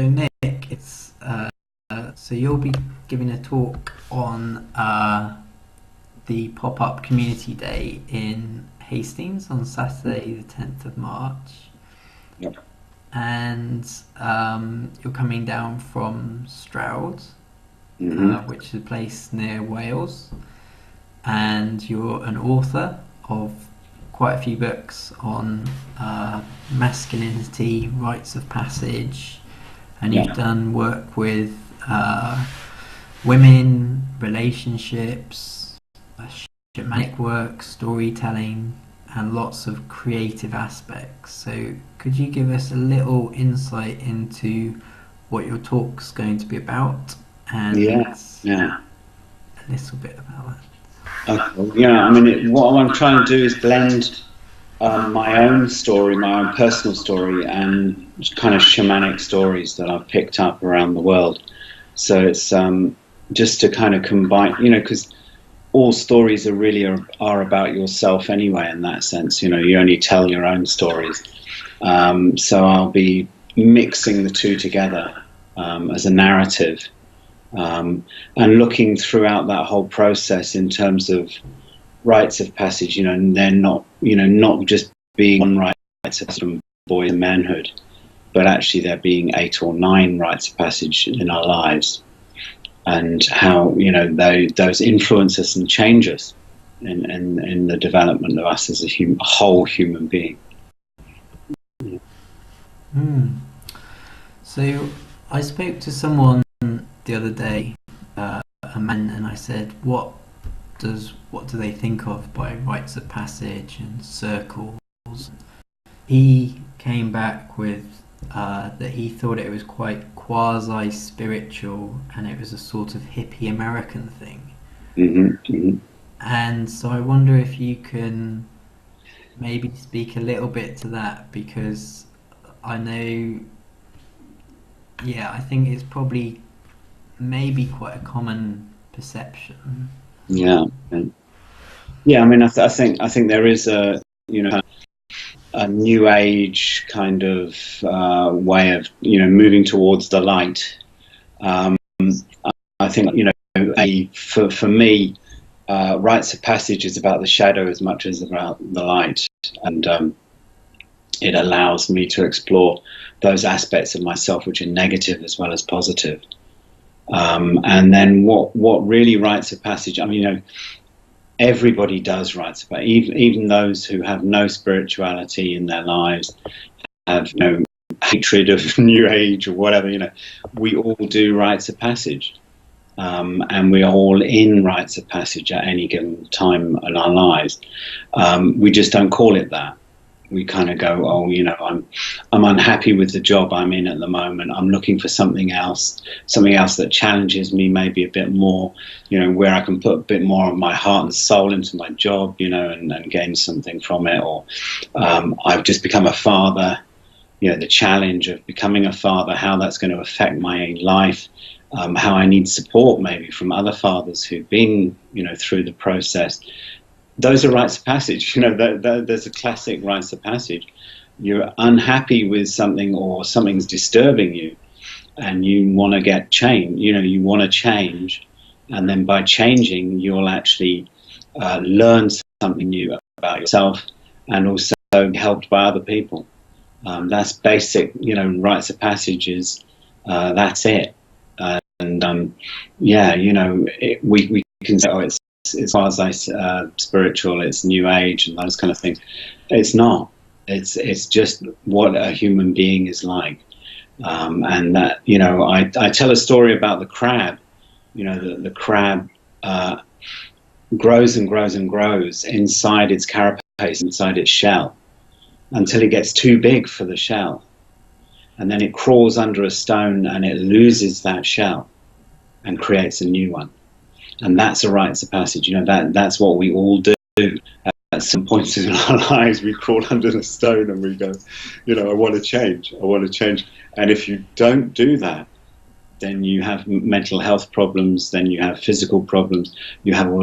Nick, so you'll be giving a talk on the pop-up community day in Hastings on Saturday, the 10th of March, Yep. and you're coming down from Stroud, hmm which is a place near Wales, and you're an author of quite a few books on masculinity, rites of passage, and you've Yeah. done work with women, relationships, shamanic work, storytelling, and lots of creative aspects. So, could you give us a little insight into what your talk's going to be about and Yeah. Yeah. a little bit about that? Okay. Well, yeah. I mean, what I'm trying to do is blend my own story, my own personal story, and kind of shamanic stories that I've picked up around the world. So it's just to kind of combine, because all stories are about yourself anyway. In that sense, you only tell your own stories. So I'll be mixing the two together as a narrative, and looking throughout that whole process in terms of rites of passage. And they're not just being one rite of passage from boy to manhood, but actually there being 8 or 9 rites of passage in our lives, and how those influence us and change us in the development of us as a whole human being. Hmm. So I spoke to someone the other day, a man, and I said, what do they think of by rites of passage and circles? He came back with that he thought it was quite quasi-spiritual and it was a sort of hippie American thing. hmm hmm And so I wonder if you can maybe speak a little bit to that, because I know, yeah, I think it's probably maybe quite a common perception. Yeah, and yeah. I mean, I think there is a new age kind of way of moving towards the light. Um, I think for me, rites of passage is about the shadow as much as about the light, and it allows me to explore those aspects of myself which are negative as well as positive. And then what really rites of passage? I mean, everybody does rites of passage, even those who have no spirituality in their lives, have hatred of New Age or whatever. We all do rites of passage, and we are all in rites of passage at any given time in our lives. We just don't call it that. We kind of go, oh, I'm unhappy with the job I'm in at the moment. I'm looking for something else that challenges me maybe a bit more, where I can put a bit more of my heart and soul into my job, and gain something from it. Or I've just become a father, the challenge of becoming a father, how that's going to affect my life, how I need support maybe from other fathers who've been, through the process. Those are rites of passage. There's a classic rites of passage. You're unhappy with something, or something's disturbing you, and you want to get change. You want to change, and then by changing, you'll actually learn something new about yourself, and also be helped by other people. That's basic. Rites of passage is that's it. And yeah, we can say, oh, it's quasi spiritual, it's new age and those kind of things. It's not. It's just what a human being is like. And that, I tell a story about the crab. The crab grows and grows and grows inside its carapace, inside its shell, until it gets too big for the shell. And then it crawls under a stone and it loses that shell and creates a new one. And that's a rites of passage. That's what we all do. At some points in our lives, we crawl under the stone and we go, I want to change. I want to change. And if you don't do that, then you have mental health problems, then you have physical problems, you have all